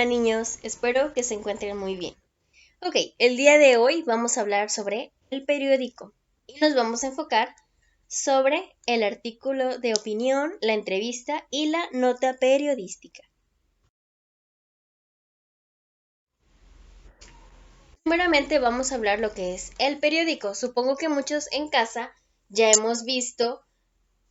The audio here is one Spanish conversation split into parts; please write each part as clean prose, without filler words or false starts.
Hola niños, espero que se encuentren muy bien. Ok, el día de hoy vamos a hablar sobre el periódico y nos vamos a enfocar sobre el artículo de opinión, la entrevista y la nota periodística. Primeramente vamos a hablar lo que es el periódico. Supongo que muchos en casa ya hemos visto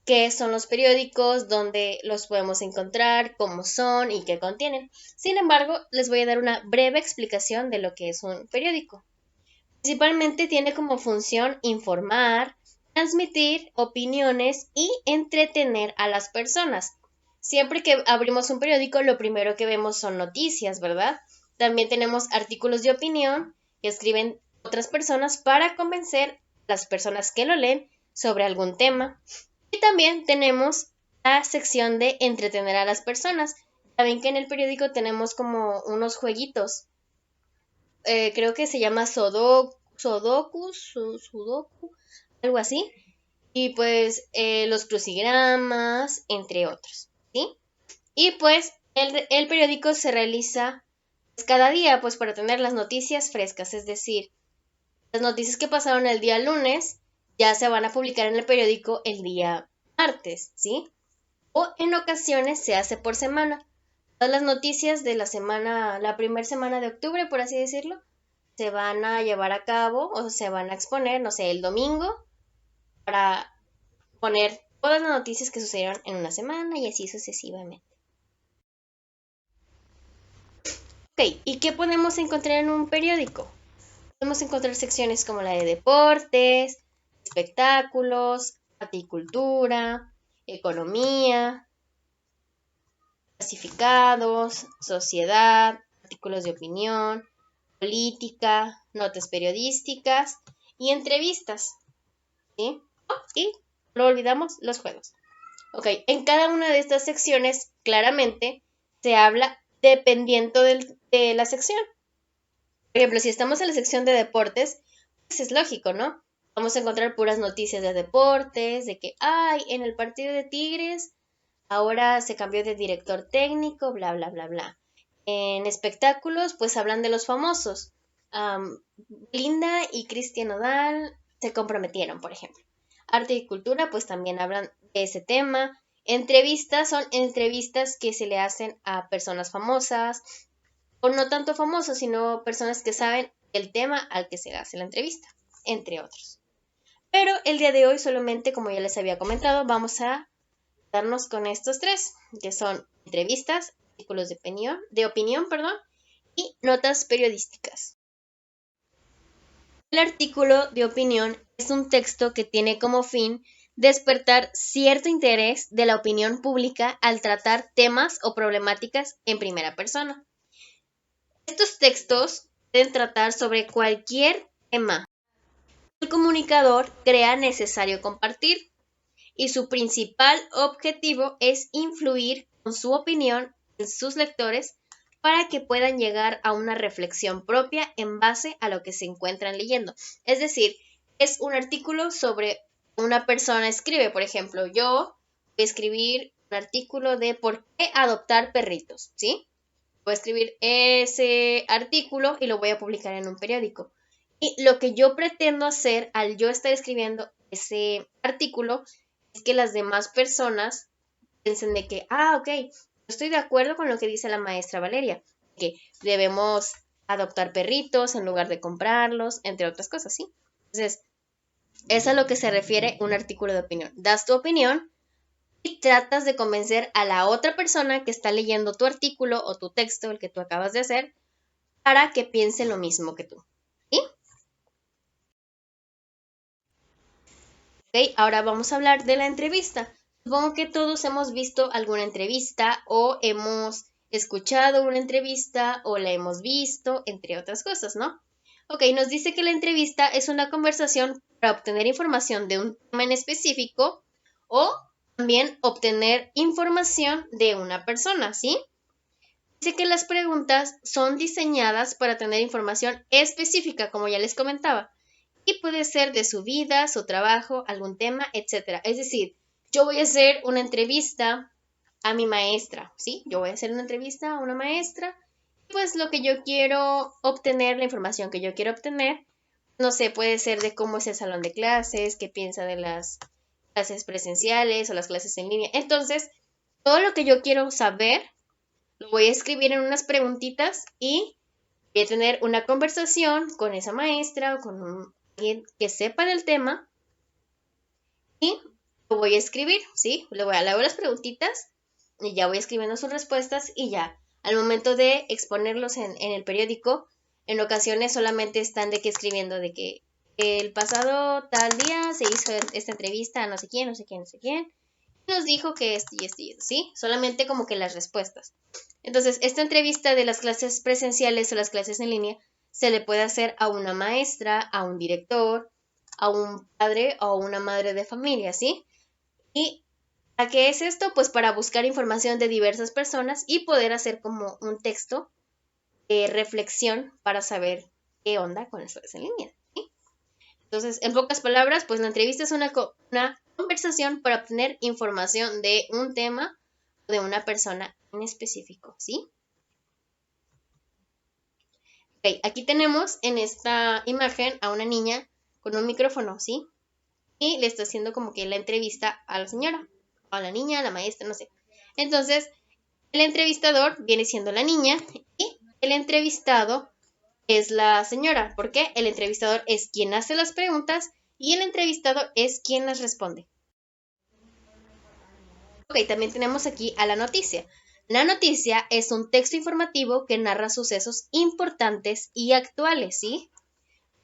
qué son los periódicos, dónde los podemos encontrar, cómo son y qué contienen. Sin embargo, les voy a dar una breve explicación de lo que es un periódico. Principalmente tiene como función informar, transmitir opiniones y entretener a las personas. Siempre que abrimos un periódico, lo primero que vemos son noticias, ¿verdad? También tenemos artículos de opinión que escriben otras personas para convencer a las personas que lo leen sobre algún tema. Y también tenemos la sección de entretener a las personas. Saben que en el periódico tenemos como unos jueguitos, creo que se llama Sudoku, algo así. Y pues los crucigramas, entre otros, ¿sí? Y pues el periódico se realiza pues, cada día, pues para tener las noticias frescas, es decir, las noticias que pasaron el día lunes ya se van a publicar en el periódico el día martes, ¿sí? O en ocasiones se hace por semana. Todas las noticias de la semana, la primera semana de octubre, por así decirlo, se van a llevar a cabo o se van a exponer, no sé, el domingo para poner todas las noticias que sucedieron en una semana y así sucesivamente. Ok, ¿y qué podemos encontrar en un periódico? Podemos encontrar secciones como la de deportes, espectáculos, arte y cultura, economía, clasificados, sociedad, artículos de opinión, política, notas periodísticas y entrevistas, ¿sí? Y no olvidamos los juegos. Ok, en cada una de estas secciones claramente se habla dependiendo de la sección. Por ejemplo, si estamos en la sección de deportes, pues es lógico, ¿no? Vamos a encontrar puras noticias de deportes, de que, ay, en el partido de Tigres, ahora se cambió de director técnico, bla, bla, bla, bla. En espectáculos, pues hablan de los famosos. Linda y Cristian Nodal se comprometieron, por ejemplo. Arte y cultura, pues también hablan de ese tema. Entrevistas son entrevistas que se le hacen a personas famosas, o no tanto famosas, sino personas que saben el tema al que se hace la entrevista, entre otros. Pero el día de hoy solamente, como ya les había comentado, vamos a darnos con estos tres, que son entrevistas, artículos de opinión, perdón, y notas periodísticas. El artículo de opinión es un texto que tiene como fin despertar cierto interés de la opinión pública al tratar temas o problemáticas en primera persona. Estos textos pueden tratar sobre cualquier tema que el comunicador crea necesario compartir y su principal objetivo es influir con su opinión en sus lectores para que puedan llegar a una reflexión propia en base a lo que se encuentran leyendo. Es decir, es un artículo sobre una persona escribe, por ejemplo, yo voy a escribir un artículo de por qué adoptar perritos, ¿sí? Voy a escribir ese artículo y lo voy a publicar en un periódico. Y lo que yo pretendo hacer al yo estar escribiendo ese artículo es que las demás personas piensen de que, ok, yo estoy de acuerdo con lo que dice la maestra Valeria, que debemos adoptar perritos en lugar de comprarlos, entre otras cosas, ¿sí? Entonces, es a lo que se refiere un artículo de opinión. Das tu opinión y tratas de convencer a la otra persona que está leyendo tu artículo o tu texto, el que tú acabas de hacer, para que piense lo mismo que tú. ¿Sí? Ok, ahora vamos a hablar de la entrevista. Supongo que todos hemos visto alguna entrevista o hemos escuchado una entrevista o la hemos visto, entre otras cosas, ¿no? Ok, nos dice que la entrevista es una conversación para obtener información de un tema en específico o también obtener información de una persona, ¿sí? Dice que las preguntas son diseñadas para tener información específica, como ya les comentaba, y puede ser de su vida, su trabajo, algún tema, etcétera. Es decir, yo voy a hacer una entrevista a mi maestra, ¿sí? Yo voy a hacer una entrevista a una maestra Pues lo que yo quiero obtener, la información que yo quiero obtener, no sé, puede ser de cómo es el salón de clases, qué piensa de las clases presenciales o las clases en línea. Entonces, todo lo que yo quiero saber, lo voy a escribir en unas preguntitas y voy a tener una conversación con esa maestra o con alguien que sepa del tema y lo voy a escribir, ¿sí? Le hago las preguntitas y ya voy escribiendo sus respuestas y ya. Al momento de exponerlos en el periódico, en ocasiones solamente están de que escribiendo de que el pasado tal día se hizo esta entrevista a no sé quién, no sé quién, no sé quién, y nos dijo que esto y esto y esto, ¿sí? Solamente como que las respuestas. Entonces, esta entrevista de las clases presenciales o las clases en línea se le puede hacer a una maestra, a un director, a un padre o una madre de familia, ¿sí? ¿Y para qué es esto? Pues para buscar información de diversas personas y poder hacer como un texto de reflexión para saber qué onda con las clases en línea, ¿sí? Entonces, en pocas palabras, pues la entrevista es una conversación para obtener información de un tema o de una persona en específico, ¿sí? Ok, aquí tenemos en esta imagen a una niña con un micrófono, ¿sí? Y le está haciendo como que la entrevista a la señora, a la niña, a la maestra, no sé. Entonces, el entrevistador viene siendo la niña y el entrevistado es la señora, porque el entrevistador es quien hace las preguntas y el entrevistado es quien las responde. Ok, también tenemos aquí a la noticia. La noticia es un texto informativo que narra sucesos importantes y actuales, ¿sí?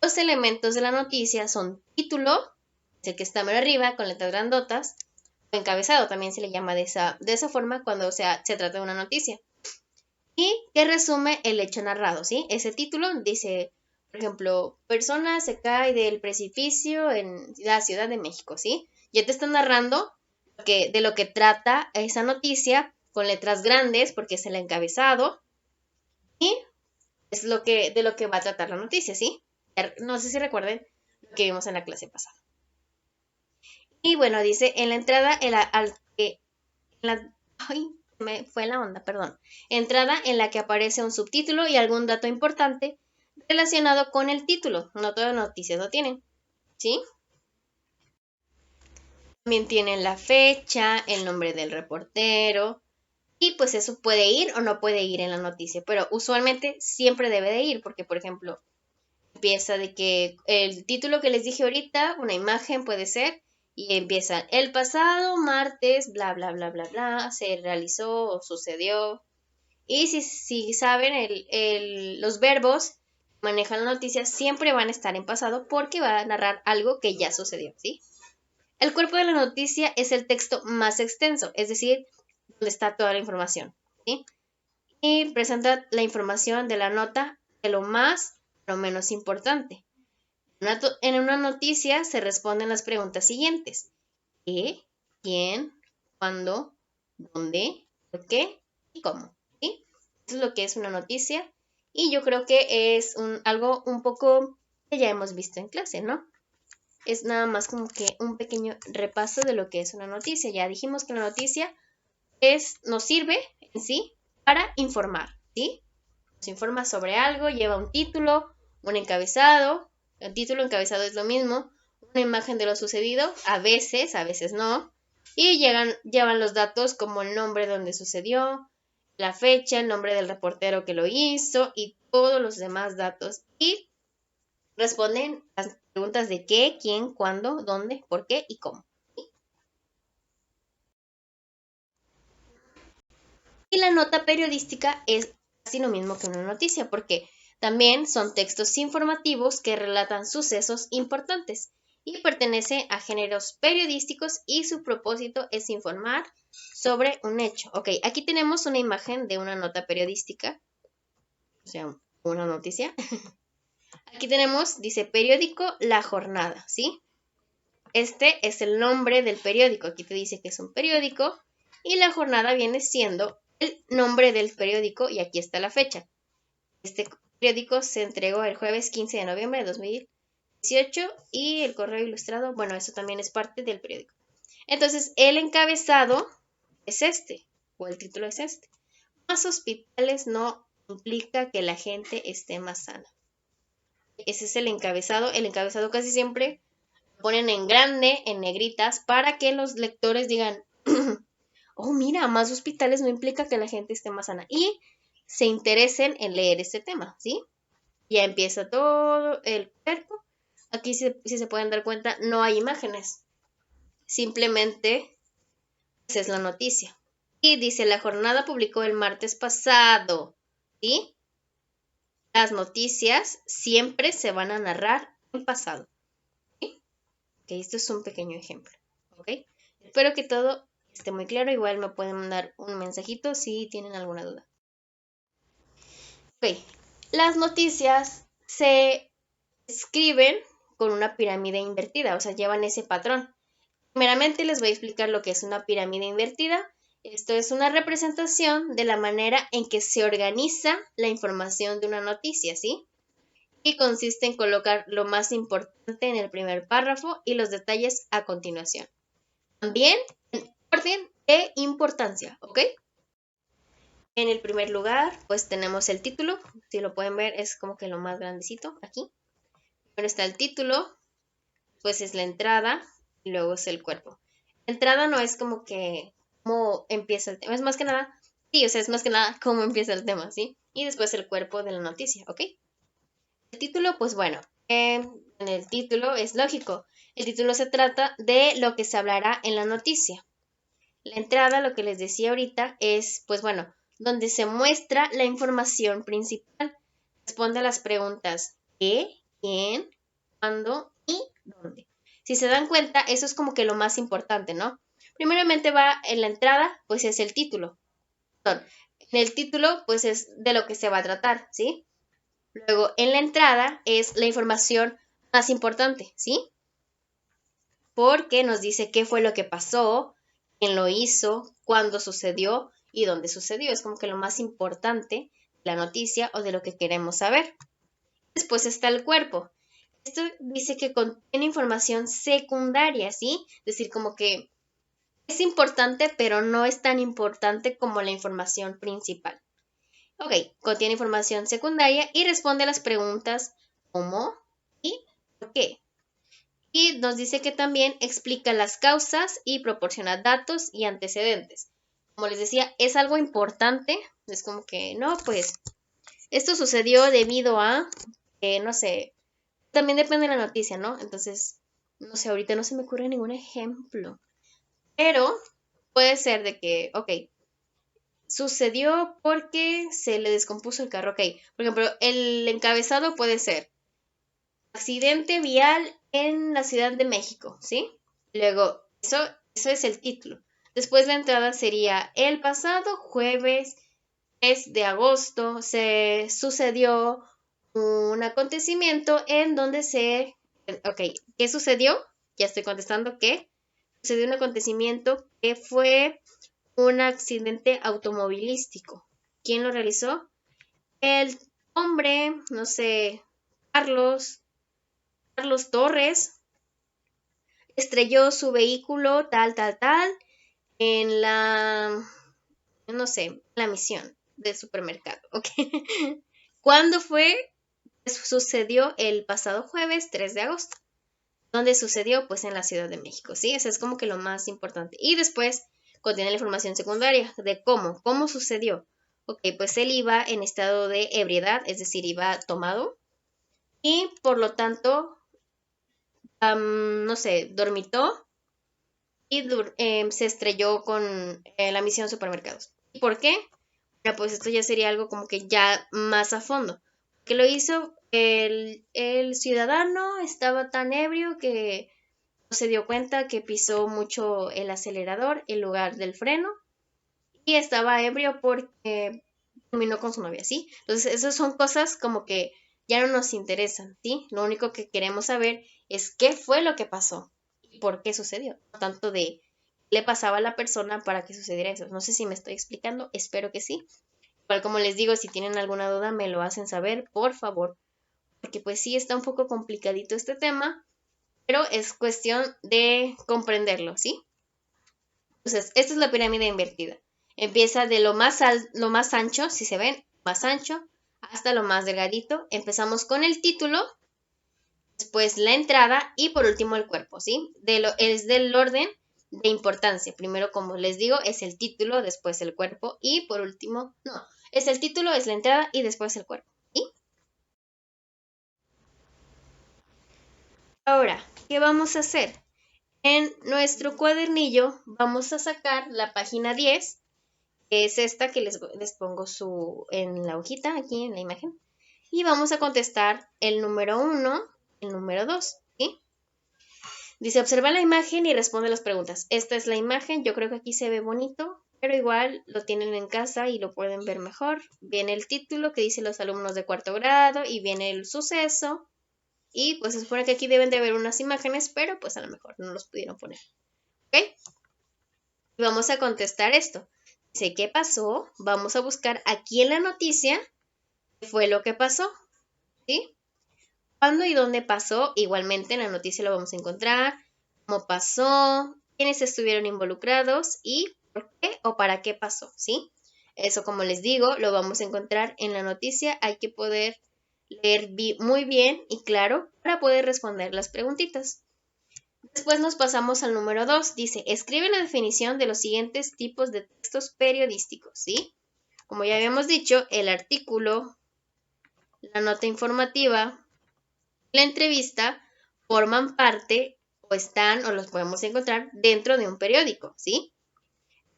Los elementos de la noticia son título, es el que está más arriba con letras grandotas, o encabezado, también se le llama de esa forma cuando se trata de una noticia. Y que resume el hecho narrado, ¿sí? Ese título dice, por ejemplo, persona se cae del precipicio en la Ciudad de México, ¿sí? Ya te está narrando de lo que trata esa noticia con letras grandes porque es el encabezado y es de lo que va a tratar la noticia, ¿sí? No sé si recuerden lo que vimos en la clase pasada. Y bueno, dice en la entrada, ay, me fue la onda, perdón. Entrada en la que aparece un subtítulo y algún dato importante relacionado con el título. No todas las noticias lo tienen, ¿sí? También tienen la fecha, el nombre del reportero, y pues eso puede ir o no puede ir en la noticia, pero usualmente siempre debe de ir, porque por ejemplo, empieza de que el título que les dije ahorita, una imagen puede ser, y empieza el pasado martes, bla, bla, bla, bla, bla, se realizó o sucedió. Y si saben, los verbos que manejan la noticia siempre van a estar en pasado porque va a narrar algo que ya sucedió, ¿sí? El cuerpo de la noticia es el texto más extenso, es decir, donde está toda la información, ¿sí? Y presenta la información de la nota de lo más a lo menos importante. En una noticia se responden las preguntas siguientes: ¿qué? ¿Quién? ¿Cuándo? ¿Dónde? ¿Por qué? ¿Y cómo? ¿Sí? Eso es lo que es una noticia y yo creo que es algo un poco que ya hemos visto en clase, ¿no? Es nada más como que un pequeño repaso de lo que es una noticia. Ya dijimos que la noticia nos sirve en sí para informar, ¿sí? Nos informa sobre algo, lleva un título, un encabezado. El título encabezado es lo mismo, una imagen de lo sucedido, a veces no. Y llevan los datos como el nombre donde sucedió, la fecha, el nombre del reportero que lo hizo y todos los demás datos. Y responden las preguntas de qué, quién, cuándo, dónde, por qué y cómo. Y la nota periodística es casi lo mismo que una noticia, porque también son textos informativos que relatan sucesos importantes y pertenece a géneros periodísticos y su propósito es informar sobre un hecho. Ok, aquí tenemos una imagen de una nota periodística, o sea, una noticia. Aquí tenemos, dice periódico La Jornada, ¿sí? Este es el nombre del periódico. Aquí te dice que es un periódico y La Jornada viene siendo el nombre del periódico y aquí está la fecha. Este periódico se entregó el jueves 15 de noviembre de 2018 y el correo ilustrado, bueno, eso también es parte del periódico. Entonces, el encabezado es este, o el título es este. Más hospitales no implica que la gente esté más sana. Ese es el encabezado. El encabezado casi siempre lo ponen en grande, en negritas, para que los lectores digan, oh, mira, más hospitales no implica que la gente esté más sana. Y se interesen en leer este tema, ¿sí? Ya empieza todo el cuerpo. Aquí, si se pueden dar cuenta, no hay imágenes. Simplemente pues, es la noticia. Y dice, la jornada publicó el martes pasado, ¿sí? Las noticias siempre se van a narrar en pasado, ¿sí? Ok, esto es un pequeño ejemplo, ¿ok? Espero que todo esté muy claro. Igual me pueden mandar un mensajito si tienen alguna duda. Ok, las noticias se escriben con una pirámide invertida, o sea, llevan ese patrón. Primeramente les voy a explicar lo que es una pirámide invertida. Esto es una representación de la manera en que se organiza la información de una noticia, ¿sí? Y consiste en colocar lo más importante en el primer párrafo y los detalles a continuación. También en orden de importancia, ¿ok? En el primer lugar, pues tenemos el título. Si lo pueden ver, es como que lo más grandecito aquí. Primero está el título, pues es la entrada y luego es el cuerpo. La entrada no es como que cómo empieza el tema, es más que nada, sí, o sea, es más que nada cómo empieza el tema, ¿sí? Y después el cuerpo de la noticia, ¿ok? El título, pues bueno, en el título es lógico. El título se trata de lo que se hablará en la noticia. La entrada, lo que les decía ahorita, es, pues bueno, donde se muestra la información principal. Responde a las preguntas ¿qué?, ¿quién?, ¿cuándo? Y ¿dónde? Si se dan cuenta, eso es como que lo más importante, ¿no? Primeramente va en la entrada, pues es el título. Perdón, en el título, pues es de lo que se va a tratar, ¿sí? Luego, en la entrada es la información más importante, ¿sí? Porque nos dice qué fue lo que pasó, quién lo hizo, cuándo sucedió y dónde sucedió. Es como que lo más importante de la noticia o de lo que queremos saber. Después está el cuerpo. Esto dice que contiene información secundaria, ¿sí? Es decir, como que es importante, pero no es tan importante como la información principal. Ok, contiene información secundaria y responde a las preguntas ¿cómo? ¿Y por qué? Y nos dice que también explica las causas y proporciona datos y antecedentes. Como les decía, es algo importante. Es como que, no, pues, esto sucedió debido a, no sé, también depende de la noticia, ¿no? Entonces, no sé, ahorita no se me ocurre ningún ejemplo. Pero puede ser de que, ok, sucedió porque se le descompuso el carro, ok. Por ejemplo, el encabezado puede ser accidente vial en la Ciudad de México, ¿sí? Luego, eso es el título. Después la entrada sería el pasado jueves 3 de agosto se sucedió un acontecimiento en donde se... Ok, ¿qué sucedió? Ya estoy contestando que sucedió un acontecimiento que fue un accidente automovilístico. ¿Quién lo realizó? El hombre, no sé, Carlos Torres, estrelló su vehículo tal, en no sé, la misión del supermercado, ¿ok? ¿Cuándo fue? Pues sucedió el pasado jueves 3 de agosto. ¿Dónde sucedió? Pues en la Ciudad de México, ¿sí? Eso es como que lo más importante. Y después contiene la información secundaria de cómo sucedió. Ok, pues él iba en estado de ebriedad, es decir, iba tomado. Y por lo tanto, no sé, dormitó y se estrelló con la misión supermercados. ¿Y por qué? Bueno, pues esto ya sería algo como que ya más a fondo. Que lo hizo el ciudadano, estaba tan ebrio que no se dio cuenta que pisó mucho el acelerador en lugar del freno y estaba ebrio porque terminó con su novia, ¿sí? Entonces, esas son cosas como que ya no nos interesan, ¿sí? Lo único que queremos saber es qué fue lo que pasó y por qué sucedió, no tanto de qué le pasaba a la persona para que sucediera eso. No sé si me estoy explicando, espero que sí. Igual como les digo, si tienen alguna duda me lo hacen saber, por favor, porque pues sí está un poco complicadito este tema, pero es cuestión de comprenderlo, ¿sí? Entonces, esta es la pirámide invertida. Empieza de lo más ancho, si se ven, más ancho hasta lo más delgadito. Empezamos con el título, después la entrada y por último el cuerpo, ¿sí? Es del orden de importancia. Primero, como les digo, es el título, después el cuerpo y por último, no, es el título, es la entrada y después el cuerpo, ¿sí? Ahora, ¿qué vamos a hacer? En nuestro cuadernillo vamos a sacar la página 10, que es esta que les pongo en la hojita, aquí en la imagen, y vamos a contestar el número 1, el número 2, ¿sí? Dice, observa la imagen y responde las preguntas. Esta es la imagen, yo creo que aquí se ve bonito, pero igual lo tienen en casa y lo pueden ver mejor. Viene el título que dice los alumnos de 4º grado y viene el suceso. Y pues se supone que aquí deben de haber unas imágenes, pero pues a lo mejor no los pudieron poner. ¿Ok? Y vamos a contestar esto. Dice, ¿qué pasó? Vamos a buscar aquí en la noticia qué fue lo que pasó. ¿Sí? ¿Cuándo y dónde pasó? Igualmente en la noticia lo vamos a encontrar. ¿Cómo pasó? ¿Quiénes estuvieron involucrados? ¿Y por qué o para qué pasó? ¿Sí? Eso, como les digo, lo vamos a encontrar en la noticia. Hay que poder leer muy bien y claro para poder responder las preguntitas. Después nos pasamos al número 2. Dice, escribe la definición de los siguientes tipos de textos periodísticos, ¿sí? Como ya habíamos dicho, el artículo, la nota informativa, la entrevista forman parte o están o los podemos encontrar dentro de un periódico, ¿sí?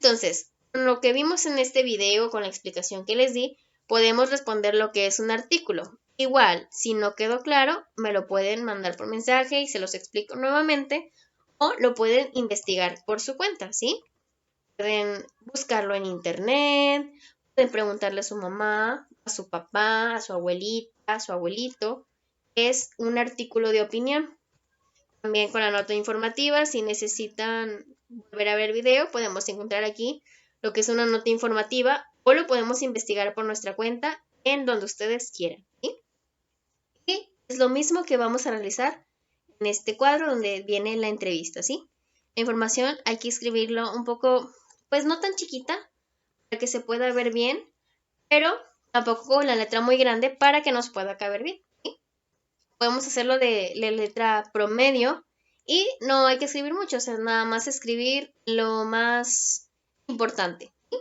Entonces, con lo que vimos en este video, con la explicación que les di, podemos responder lo que es un artículo. Igual, si no quedó claro, me lo pueden mandar por mensaje y se los explico nuevamente o lo pueden investigar por su cuenta, ¿sí? Pueden buscarlo en internet, pueden preguntarle a su mamá, a su papá, a su abuelita, a su abuelito. Es un artículo de opinión. También con la nota informativa, si necesitan volver a ver video, podemos encontrar aquí lo que es una nota informativa o lo podemos investigar por nuestra cuenta en donde ustedes quieran, ¿sí? Y es lo mismo que vamos a realizar en este cuadro donde viene la entrevista, ¿sí? La información hay que escribirlo un poco, pues no tan chiquita, para que se pueda ver bien, pero tampoco con la letra muy grande para que nos pueda caber bien, ¿sí? Podemos hacerlo de la letra promedio y no hay que escribir mucho, o sea, nada más escribir lo más importante. ¿Sí?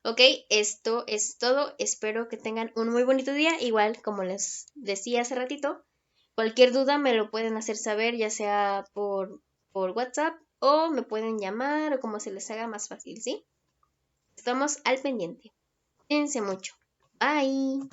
Ok, esto es todo. Espero que tengan un muy bonito día. Igual, como les decía hace ratito, cualquier duda me lo pueden hacer saber, ya sea por WhatsApp o me pueden llamar o como se les haga más fácil, ¿sí? Estamos al pendiente. Cuídense mucho. Bye.